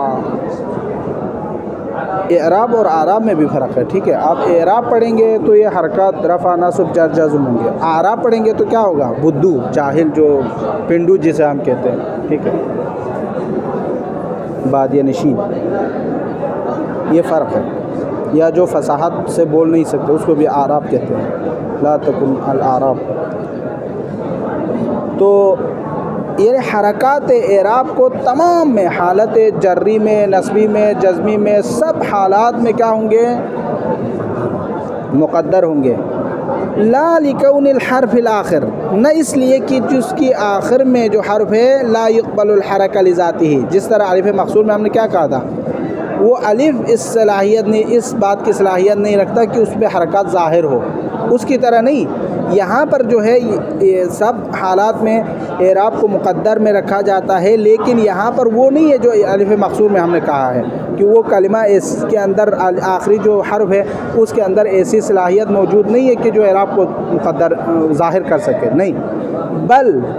एराब और आराब में भी फ़र्क है, ठीक है। आप एराब पढ़ेंगे तो ये हरकत, रफ़ा, नस्ब, जर, जज़्म होंगे। आराब पढ़ेंगे तो क्या होगा? बुद्धू, जाहिल, जो पिंडू जिसे हम कहते हैं, ठीक है, बादिया नशीन, ये फ़र्क है। या जो फसाहत से बोल नहीं सकते उसको भी आराब कहते हैं, ला तकुन अल आराब। तो ये हरकात एराब को तमाम में, हालत जर्री में, नस्बी में, जज़मी में, सब हालात में क्या होंगे? मुक़द्दर होंगे। ला लिकौनिल हर्फिल आखिर, न इसलिए कि जिसकी आखिर में जो हर्फ है ला युक़बलुल हरका लिज़ातिही, जिस तरह अलिफ़ मक़सूर में हमने क्या कहा था, वो अलिफ़ इस सलाहियत नहीं, इस बात की सलाहियत नहीं रखता कि उस पर हरकत ज़ाहिर हो, उसकी तरह नहीं। यहाँ पर जो है ये सब हालात में एराब को मुक़द्दर में रखा जाता है, लेकिन यहाँ पर वो नहीं है जो अलिफ़ मक़सूर में हमने कहा है कि वो कलिमा इसके अंदर आखिरी जो हर्फ है उसके अंदर ऐसी सलाहियत मौजूद नहीं है कि जो एराब को मुक़द्दर ज़ाहिर कर सके, नहीं।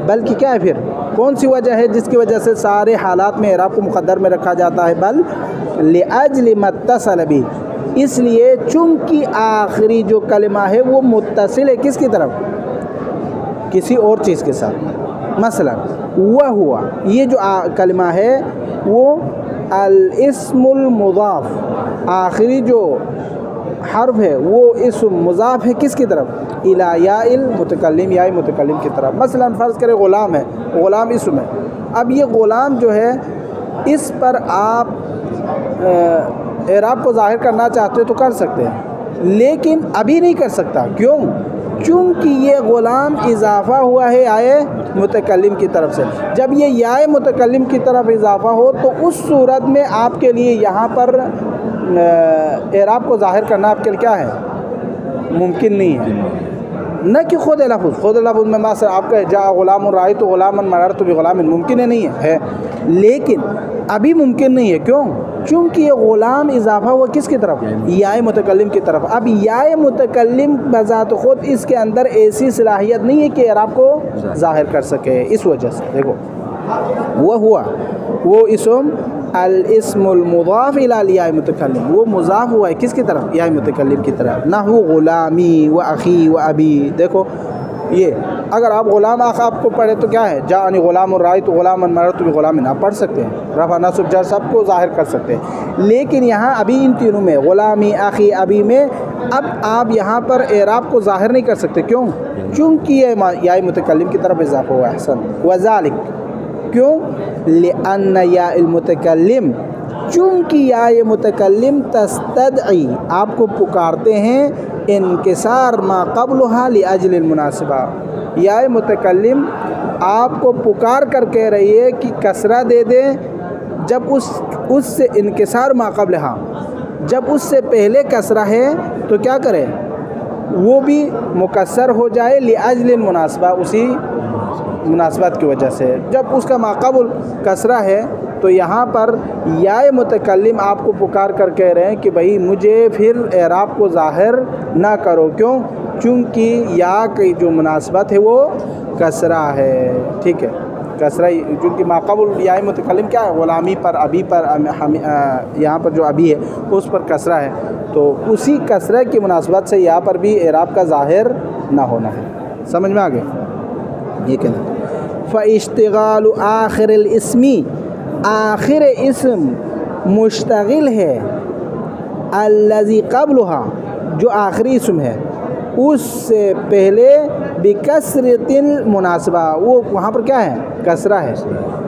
बल्कि क्या है फिर, कौन सी वजह है जिसकी वजह से सारे हालात में एराब को मुक़द्दर में रखा जाता है? बल लिअज्ल मत्तसल भी, इसलिए चूँकि आखिरी जो कलिमा है वो मुत्तसिल है किसकी तरफ, किसी और चीज़ के साथ। मसलन वह हुआ, ये जो कलिमा है वो अल इस्मुल मुज़ाफ़, आखिरी जो हर्फ है वो इस्म मुज़ाफ़ है किसकी तरफ, इला याइल मुतकल्लिम, याई मुतकल्लिम की तरफ। मसलन फ़र्ज़ करें ग़ुलाम है, ग़ुलाम इस्म है, अब ये ग़ुलाम जो है इस पर आप एराब को ज़ाहिर करना चाहते हो तो कर सकते हैं, लेकिन अभी नहीं कर सकता। क्यों? चूँकि ये ग़ुलाम इजाफ़ा हुआ है आए मुतकल्लिम की तरफ से। जब ये याए मुतकल्लिम की तरफ इजाफ़ा हो तो उस सूरत में आपके लिए यहाँ पर एराब को ज़ाहिर करना आपके लिए क्या है, मुमकिन नहीं है। न कि खुद लफ्ज़ में मासर आपका जा ग़ुलाम राई तो ग़ुलामन मरर तो भी ग़ुलाम मुमकिन है, नहीं है, लेकिन अभी मुमकिन नहीं है। क्यों? चूँकि ये ग़ुलाम इजाफ़ा हुआ किसकी तरफ, याए मुतकल्लिम की तरफ। अब याए मुतकल्लिम बज़ात खुद इसके अंदर ऐसी सलाहियत नहीं है कि एराब को ज़ाहिर कर सके। इस वजह से देखो वह हुआ, वो इस्म अल इस्मुल मुज़ाफ़ इला याए मुतकल्लिम, वो मुज़ाफ़ हुआ है किसकी तरफ, याए मुतकल्लिम की तरफ। नहू ग़ुलामी व अख़ी व अबी, देखो ये अगर आप ग़ुलाम आपको पढ़े तो क्या है, जानी ग़ुलाम राई तो ग़ुलामन मरर तो भी ग़ुलामिन, आप पढ़ सकते हैं, रफ़ा नस्ब जर सबको ज़ाहिर कर सकते हैं। लेकिन यहाँ अभी इन तीनों में ग़ुलामी अख़ी अबी में अब आप यहाँ पर एराब को ज़ाहिर नहीं कर सकते। क्यों? चूँकि ये याए मुतकल्लिम की तरफ इज़ाफ़ा हुआ है। अहसन, वज़ालिक, क्यों? लिअन्न याइल मुतकल्लिम, चूँकि याए मुतकल्लिम तस्तदई, आपको पुकारते हैं इनकिसार मा क़ब्लहा लिअज्लिल मुनासिबा, याए मुतकल्लिम आपको पुकार कर कह रही है कि कसरा दे दें जब उससे इनकिसार मा क़ब्लहा, जब उससे पहले कसरा है तो क्या करें, वो भी मुकस्सर हो जाए लिअज्लिल मुनासिबा, उसी मुनासिबत की वजह से। जब उसका माक़बुल कसरा है तो यहाँ पर याए मुतकल्लिम आपको पुकार कर कह रहे हैं कि भाई मुझे फिर एराब को ज़ाहिर ना करो। क्यों? चूँकि या की जो मुनासिबत है वो कसरा है, ठीक है, कसरा, चूँकि माक़बुल याए मुतकल्लिम क्या है, ग़ुलामी पर, अभी पर, यहाँ पर जो अभी है उस पर कसरा है, तो उसी कसरा की मुनासिबत से यहाँ पर भी एराब का ज़ाहिर ना होना है। समझ में आ गया? ये कहना फ़इश्तिगालु आखिरिल इस्मी, आखिर इस्म मुश्तगिल है अल्लज़ी क़ब्लहा, जो आखिरी इस्म है उससे पहले बिकसरतिल मुनासिबा, वो वहाँ पर क्या है, कसरा है,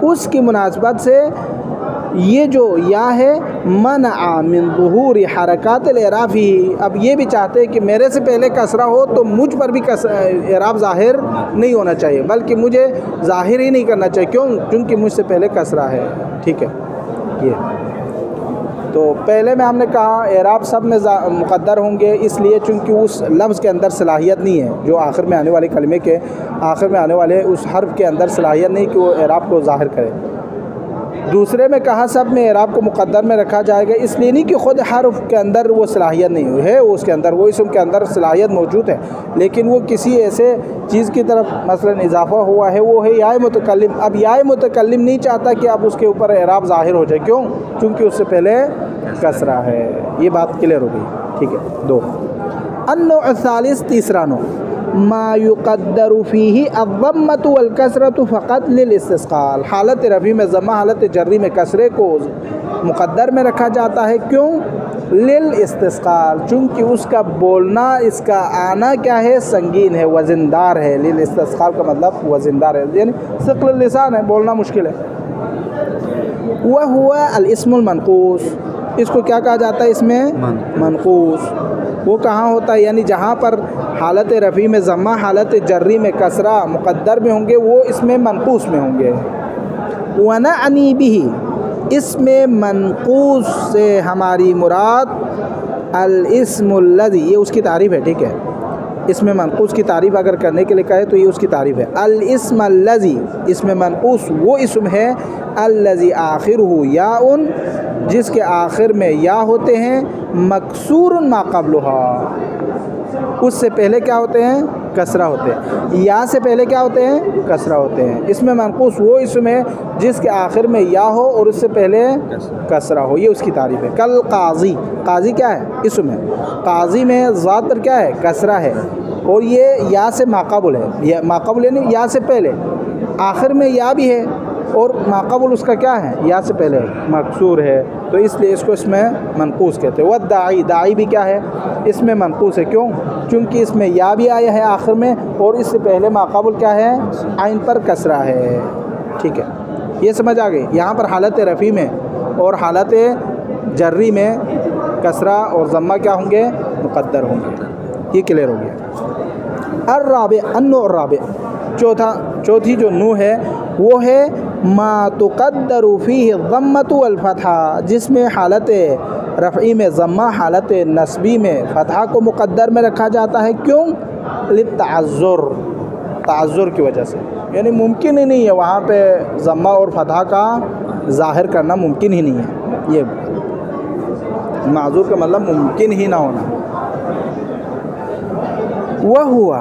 उसकी मुनासिबत से ये जो या है मनअ मिन ज़ुहूरि हरकातिल एराफ़ी। अब ये भी चाहते हैं कि मेरे से पहले कसरा हो तो मुझ पर भी एराब ज़ाहिर नहीं होना चाहिए, बल्कि मुझे ज़ाहिर ही नहीं करना चाहिए। क्यों? क्योंकि मुझसे पहले कसरा है, ठीक है। ये तो पहले में हमने कहा एराब सब में मुक़द्दर होंगे, इसलिए चूँकि उस लफ्ज़ के अंदर सलाहियत नहीं है, जो आखिर में आने वाले कलमे के आखिर में आने वाले उस हर्फ के अंदर सलाहियत नहीं कि वो एराब को ज़ाहिर करे। दूसरे में कहा सब में एराब को मुक़द्दर में रखा जाएगा, इसलिए नहीं कि ख़ुद हर्फ के अंदर वो सलाहियत नहीं है, उसके अंदर वो इस्म के अंदर सलाहियत मौजूद है, लेकिन वो किसी ऐसे चीज़ की तरफ मसलन इजाफ़ा हुआ है, वो है याए मुतकल्लिम। अब याए मुतकल्लिम नहीं चाहता कि अब उसके ऊपर एराब ज़ाहिर हो जाए। क्यों? चूँकि उससे पहले कसरा है। ये बात क्लियर हो गई, ठीक है। 2 अन्नौ सालिस, तीसरा नो मा युक़द्दरु फ़ीही अज़्ज़म्मतु वल कसरतु फ़क़त लिल इस्तिस्क़ाल, हालत रफ़ी में ज़म्मा, हालत जर्री में कसरे को मुक़द्दर में रखा जाता है। क्यों? लिल इस्तिस्क़ाल, चूँकि उसका बोलना, इसका आना क्या है, संगीन है, वज़नदार है। लिल इस्तिस्क़ाल का मतलब वज़नदार है, यानी सक़्ल लिसान है, बोलना मुश्किल है। वह हुआ अल इस्मुल मनक़ूस, इसको क्या कहा जाता है, इसमें मनक़ूस। वो कहाँ होता है, यानी जहाँ पर हालत रफ़ी में ज़म्मा, हालत जर्री में कसरा मुक़द्दर में होंगे, वो इसमें मनक़ूस में होंगे। वनअनी बिही, इसमें मनक़ूस से हमारी मुराद अल इस्मुल्लज़ी, ये उसकी तारीफ़ है, ठीक है। इसमें मनक़ूस की तारीफ़ अगर करने के लिए कहे तो ये उसकी तारीफ़ है। अल इस्मुल्लज़ी, इसमें मनक़ूस वो इस्म है अल्लज़ी आखिरुहु याउन, जिसके आखिर में या होते हैं, मकसूरुन मा क़ब्लुहा, उससे पहले क्या होते हैं, कसरा होते हैं। या से पहले क्या होते हैं, कसरा होते हैं। इसमें मनक़ूस वो इसम है जिसके आखिर में या हो और उससे पहले कसरा हो, ये उसकी तारीफ़ है। कल काज़ी, काज़ी क्या है, इसम है। काज़ी में ज़ात पर क्या है, कसरा है, और ये या से माक़बुल है। या माक़बुल यानी या से पहले, आखिर में या भी है और माक़बुल उसका क्या है, या से पहले मकसूर है, तो इसलिए इसको इसमें मनक़ूस कहते हैं। वद्दाई, दाई भी क्या है, इसमें मनक़ूस है। क्यों, चूँकि इसमें या भी आया है आखिर में और इससे पहले माक़बुल क्या है, आइन पर कसरा है, ठीक है। ये समझ आ गई। यहाँ पर हालत रफ़ी में और हालत जर्री में कसरा और ज़म्मा क्या होंगे, मुक़द्दर होंगे। ये क्लियर हो गया। अर्राबे, अन्नु अर्राबे, चौथी जो नू है वो है मा तुक़द्दरु फ़ीहि ज़म्मतु वल फ़तहा, जिसमें हालत रफ़ई में ज़म्मा, हालत नस्बी में फ़तहा को मुक़द्दर में रखा जाता है। क्यों, लित्तअज़्ज़ुर, तअज़्ज़ुर की वजह से, यानी मुमकिन ही नहीं है वहाँ पे ज़म्मा और फ़तहा का ज़ाहिर करना, मुमकिन ही नहीं है। ये माज़ूर का मतलब मुमकिन ही ना होना। वह हुआ,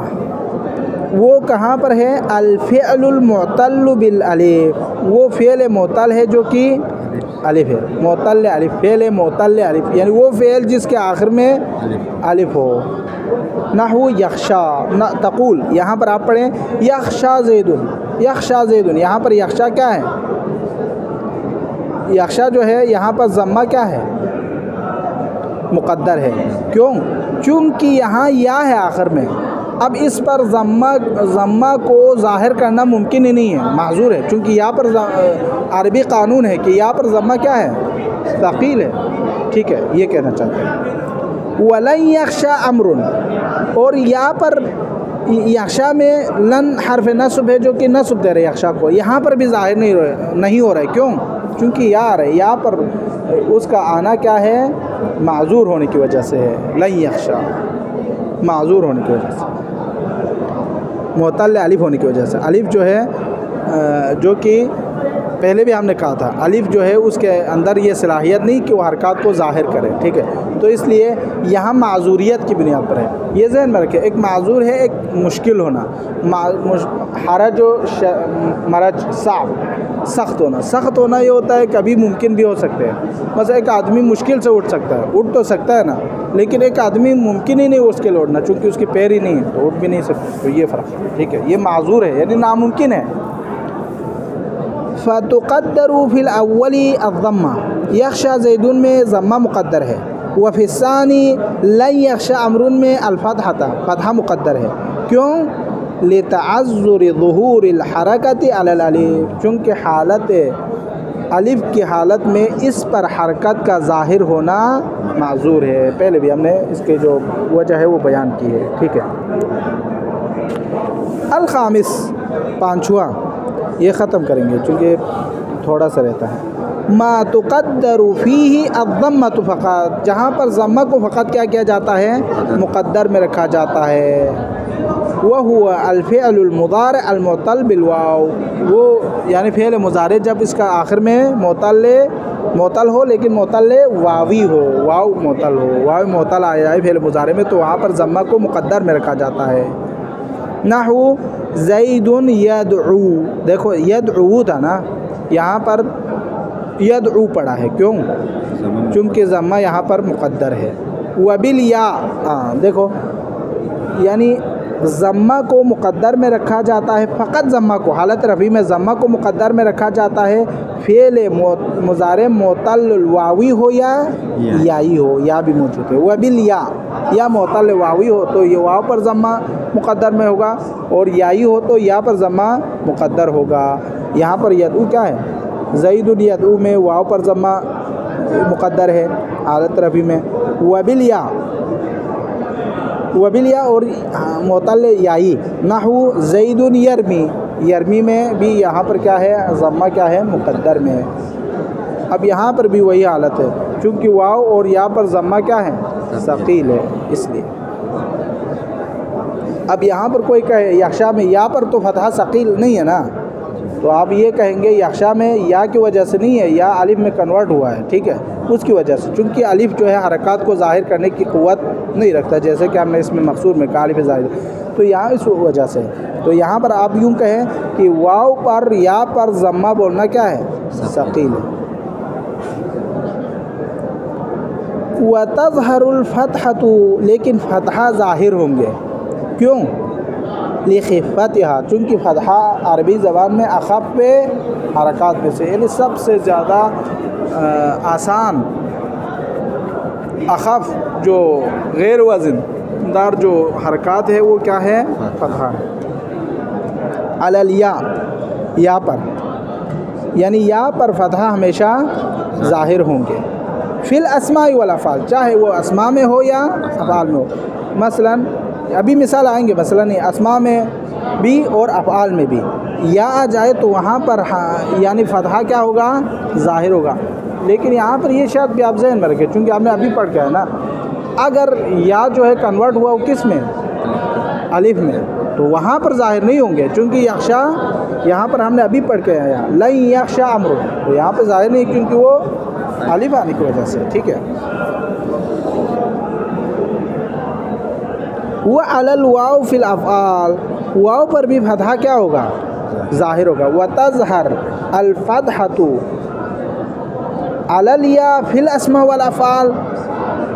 वो कहाँ पर है, अल फ़िअलुल मुअतल्लु बिल अलिफ, वो फ़ेल मुअतल है जो कि अलिफ है। मुअतल अलिफ, फ़ेल मुअतल अलिफ, यानी वो फ़ेल जिसके आखिर में अलिफ हो। नहू यख्शा, न तक़ूल, यहाँ पर आप पढ़ें यख्शा ज़ैदुन, यख्शा ज़ैदुन, यहाँ पर यख्शा क्या है, यख्शा जो है यहाँ पर ज़म्मा क्या है, मुक़द्दर है। क्यों, चूँकि यहाँ या है आखिर में, अब इस पर ज़म्मा को ज़ाहिर करना मुमकिन ही नहीं है, माज़ूर है। चूँकि यहाँ पर अरबी क़ानून है कि यहाँ पर ज़म्मा क्या है, सक़ील है, ठीक है, ये कहना चाहते हैं। वलन यख्शा अमरुन, और यहाँ पर यख्शा में लन हर्फ नस्ब है जो कि नस्ब दे रहे यख्शा को, यहाँ पर भी ज़ाहिर नहीं हो रहा है। क्यों, चूँकि या है, यहाँ पर उसका आना क्या है, माज़ूर होने की वजह से है। लन यख्शा माज़ूर होने की वजह से, मुअतल अलिफ होने की वजह से। अलिफ जो है जो कि पहले भी हमने कहा था, अलिफ जो है उसके अंदर ये सलाहियत नहीं कि वो हरकत को ज़ाहिर करे, ठीक है। तो इसलिए यहाँ माज़ूरियत की बुनियाद पर है, ये ज़हन में रखें। एक माज़ूर है, एक मुश्किल होना, हरज मरज सख्त होना। सख्त होना ये होता है, कभी मुमकिन भी हो सकते हैं। बस एक आदमी मुश्किल से उठ सकता है, उठ तो सकता है ना, लेकिन एक आदमी मुमकिन ही नहीं उसके लिए उठना, चूँकि उसके पैर ही नहीं है तो उठ भी नहीं सकते। तो ये फ़र्क है, ठीक है। ये माज़ूर है यानी नामुमकिन है। फ़तुक़द्दरु फ़िल अव्वली अज़्ज़म्मा, यख्शा ज़ैदुन में ज़म्मा मुक़द्दर है। व फ़िस्सानी लन यख्शा अमरुन में अल-फ़तहा, फ़तहा मुक़द्दर है। क्यों, लितअज़्ज़ुरि ज़ुहूरिल हरकति अलल अलिफ, चूँकि हालत अलिफ की हालत में इस पर हरकत का ज़ाहिर होना माज़ूर है। पहले भी हमने इसके जो वजह है वो बयान की है, ठीक है। अल-ख़ामिस, पाँचवा, ये ख़त्म करेंगे चूँकि थोड़ा सा रहता है। मा तुक़द्दरु फ़ीही अज़्ज़म्मतु फ़क़त, जहाँ पर ज़म्मा को फ़क़त क्या किया जाता है, मुक़द्दर में रखा जाता है। वह हुआ अल-फ़िअलुल मुज़ारि अल-मुअत्तल बिल वाव, वो यानी फ़िअल मुज़ारि जब इसका आखिर में मुअत्तल हो लेकिन मुअत्तल वावी हो, वाव मुअत्तल हो, वाव मुअत्तल आ जाए फ़िअल मुज़ारि में, तो वहाँ पर ज़म्मा को मुक़द्दर में रखा जाता है। नहू ज़ैदुन यदऊ, देखो यदऊ था ना, यहाँ पर यदऊ पड़ा है। क्यों, चूँकि ज़म्मा यहाँ पर मुक़द्दर है। वबिल या, देखो यानी ज़म्मा को मुक़द्दर में रखा जाता है, फ़क़त ज़म्मा को, हालत रफ़ी में ज़म्मा को मुक़द्दर में रखा जाता है, फ़ेल मुज़ारे मुअत्तल वावी हो या याई हो, या भी मौजूद है। वबिल या मुअत्तल वावी हो तो ये वाव पर ज़म्मा मुक़द्दर में होगा, और याई हो तो या पर ज़म्मा मुक़द्दर होगा। यहाँ पर यदऊ क्या है, ज़ैदुन यदऊ में वाव पर ज़म्मा मुक़द्दर है हालत रफ़ी में। वबिल या, वबिलिया और मोतल याई नहू ज़ैदुन यरमी, यरमी में भी यहाँ पर क्या है ज़म्मा क्या है मुक़द्दर में है। अब यहाँ पर भी वही हालत है, चूँकि वाव और या पर ज़म्मा क्या है सक़ील है इसलिए। अब यहाँ पर कोई कहे यख्शा में या पर तो फतहा सक़ील नहीं है ना, तो आप ये कहेंगे यख्शा में या की वजह से नहीं है, या अलिफ में कन्वर्ट हुआ है, ठीक है, उसकी वजह से, चूँकि अलिफ जो है हरकत को ज़ाहिर करने की क़ुव्वत नहीं रखता, जैसे कि हमने इसमें मक़सूर में कहा अलिफ ज़ाहिर, तो यहाँ इस वजह से। तो यहाँ पर आप यूँ कहें कि वाव पर या पर ज़म्मा बोलना क्या है सक़ील है। व तज़हरुल फ़तहतु, लेकिन फ़तहा ज़ाहिर होंगे, क्यों लिखिफ़तिहा, चूँकि फ़तहा अरबी ज़बान में अख़फ़ हरकत में से, यानी सबसे ज़्यादा आसान अख़फ़ जो गैर वज़नदार जो हरकत है वो क्या है फ़तहा। अलल या पर, यानी या पर फ़तहा हमेशा ज़ाहिर होंगे। फिल अस्माई वल अफ़आल, चाहे वो अस्मा में हो या अफ़आल में हो। मसलन अभी मिसाल आएंगे, मसलन अस्मा में भी और अफ़आल में भी या आ जाए तो वहाँ पर यानी फ़तहा क्या होगा ज़ाहिर होगा। लेकिन यहाँ पर ये शायद भी आप ज़हन में रखें, चूँकि आपने अभी पढ़ के है ना, अगर या जो है कन्वर्ट हुआ वो किस में अलिफ में, तो वहाँ पर ज़ाहिर नहीं होंगे, चूँकि यख्शा यहाँ पर हमने अभी पढ़ के आया लन यख्शा अम्रु, तो यहाँ पर ज़ाहिर नहीं क्योंकि वो अलिफ आने की वजह से, ठीक है। वह अलल वाव फिल अफ़आल, वाव पर भी फतहा क्या होगा ज़ाहिर होगा। व तज़हर अल फ़तहतु अलल या फिल अस्मा वल अफ़आल,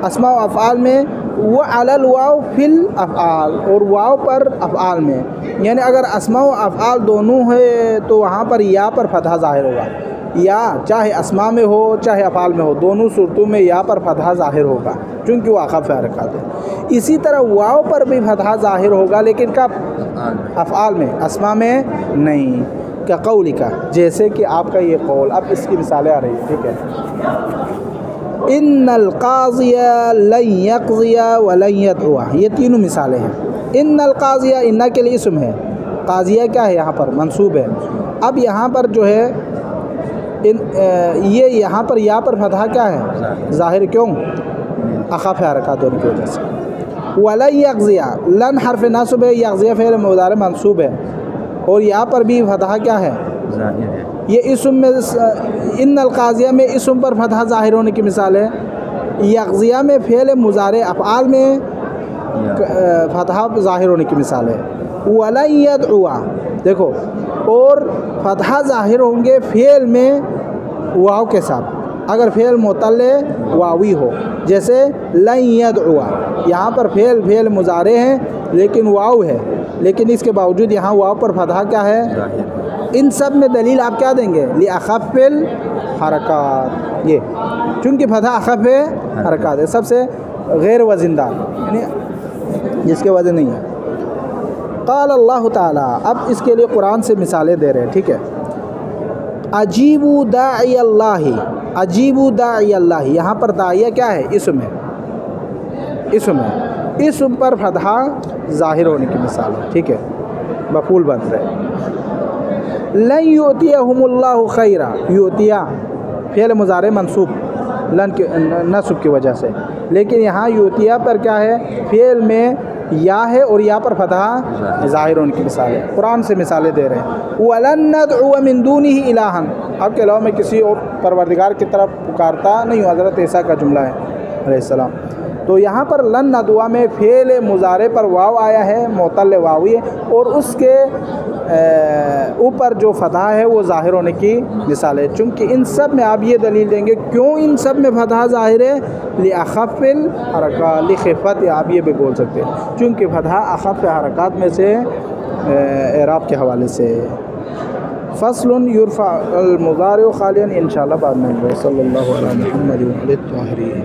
अस्मा व अफ़आल में, व अलल वाव फिल अफ़आल, और वाव पर अफ़आल में, यानी अगर अस्मा व अफ़आल दोनों है तो वहाँ पर या पर फतहा ज़ाहिर होगा, या चाहे अस्मा में हो चाहे अफ़आल में हो, दोनों सूरतों में या पर फतहा ज़ाहिर होगा, क्योंकि वो अख़फ़ हरकत है। इसी तरह वाव पर भी फतहा ज़ाहिर होगा, लेकिन कब अफ़आल में, अस्मा में नहीं। का कौली का, जैसे कि आपका ये कौल, अब इसकी मिसालें आ रही है, ठीक है। इन्नल क़ाज़िया लन यक़ज़िया व लन यदउआ, ये तीनों मिसालें हैं। इन्नल क़ाज़िया, इन्ना के लिए इस्म है, क़ाज़िया क्या है यहाँ पर मंसूब है। अब यहाँ पर जो है ये यहाँ पर या पर फतहा क्या है ज़ाहिर, क्यों अख़फ़ हरकत होने की वजह से। वलन यक़ज़िया, लन हर्फ़ नस्ब है, यक़ज़िया फ़िअल मुज़ारि मंसूब है, और यहाँ पर भी फतहा क्या है ज़ाहिर है। ये इस्म में इन्नल क़ाज़िया में इस्म पर फतहा ज़ाहिर होने की मिसाल है। यक़ज़िया में फ़िअल मुज़ारि अफ़आल में फतहा ज़ाहिर होने की मिसाल है। वलन यदउआ, देखो, और फतहा ज़ाहिर होंगे फ़िअल में वाव के साथ, अगर फ़िअल मुतल्ले वावी हो, जैसे लन यदउआ, यहाँ पर फ़िअल मुज़ारे हैं लेकिन वाव है, लेकिन इसके बावजूद यहाँ वाव पर फतहा क्या है। इन सब में दलील आप क्या देंगे लि अख़फ़िल हरकत, ये चूँकि फतहा अख़फ़ हरकत है, सबसे गैर वज़नदार, यानी जिसके वज़न नहीं है। क़ाल अल्लाह ताला, अब इसके लिए कुरान से मिसालें दे रहे हैं, ठीक है। अजीबू दाई अल्लाही, अजीबू दाई अल्लाही, यहाँ पर दाइया क्या है इस्म है, इस्म है, इस्म पर फतहा ज़ाहिर होने की मिसाल है, ठीक है, मफ़ूल बन रहे। लन युतियहुमुल्लाहु खैरा, युतिया फ़िअल मुज़ारे मंसूब लन के नस्ब की वजह से, लेकिन यहाँ युतिया पर क्या है फ़िअल में या है और या पर फतहा ज़ाहिर होने की मिसाल है। कुरान से मिसालें दे रहे हैं। वलन नदउ मिन दूनिही इलाहन, आपके अलावा मैं किसी और परवरदिगार की तरफ पुकारता नहीं हूँ, हज़रत ईसा का जुमला है अलैहिस्सलाम। तो यहाँ पर लन नदुआ में फ़ेल मुज़ारे पर वाव आया है, मुतल्ले वावी है, और उसके ऊपर जो फतहा है वो ज़ाहिर होने की मिसाल है। चूँकि इन सब में आप ये दलील देंगे, क्यों इन सब में फतहा ज़ाहिर है, लि अख़फ़िल हरकत, लि ख़िफ़त, आप ये भी बोल सकते हैं, चूँकि फतहा अख़फ़ हरकत में से एराब के हवाले से। फ़स्लुन युरफ़अ अल मुज़ारिउ ख़ालियन, इंशाअल्लाह बाद में। सल्लल्लाहु अला मुहम्मद व आलिहि।